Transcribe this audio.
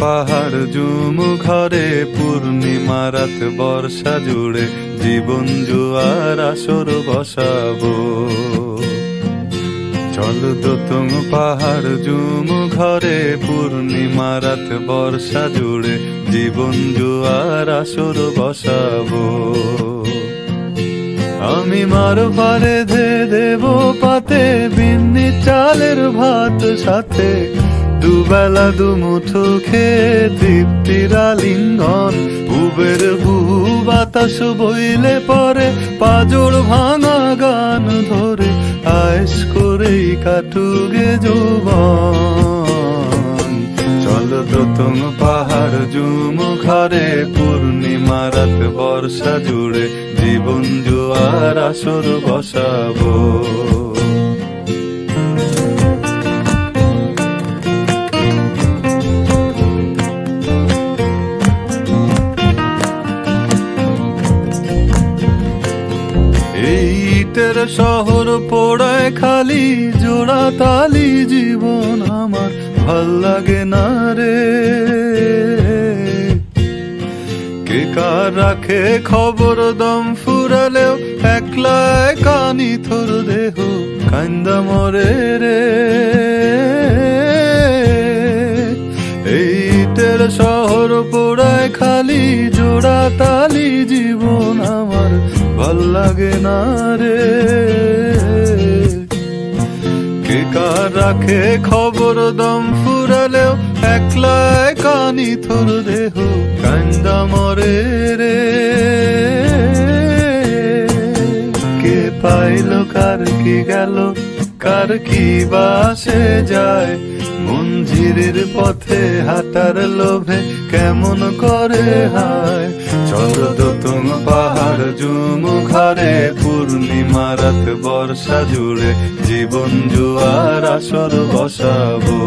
পাহাড় জুম ঘরে পূর্ণিমা রাত বর্ষা জুড়ে জীবন জুয়ার আসর বসাবো। চল দোতং পাহাড় জুম ঘরে পূর্ণিমা রাত বর্ষা জুড়ে জীবন জুয়ার আসর বসাবো। আমি মার পারে ধে দেব পাতে বিন্নি চালের ভাত সাথে দুবেলা দুমুঠো খেয়ে তৃপ্তির আলিঙ্গন। উবের বহু বাতাস বইলে পরে পাজর ভাঙা গান ধরে আয়েশ করেই কাটুগে যৌবন। চল দোতং পাহাড় জুম ঘরে পূর্ণিমা রাত বর্ষা জুড়ে জীবন জুয়ার আসর বসাবো। ইটের শহর পোড়ায় খালি জোড়া তালি জীবন আমার ভাল লাগে না রে। কে কার রাখে খবর দম ফুরালেও একলা কানি থর দেহ কান্দা মরে রে। ইটের শহর পোড়ায় খালি জোড়া তালি জীবন আমার ভাল লাগে না রে। কে কার রাখে খবর দম ফুরালেও একলা কানি থর দেহ কান্দা মরে রে। কে পাইল কার কি গেল কার কি বাসে যায় মঞ্জিরের পথে হাঁটার লোভে কেমন করে হায়। চল দোতং পাহাড় জুম ঘরে পূর্ণিমা রাত বর্ষা জুড়ে জীবন জুয়ার আসর বসাবো।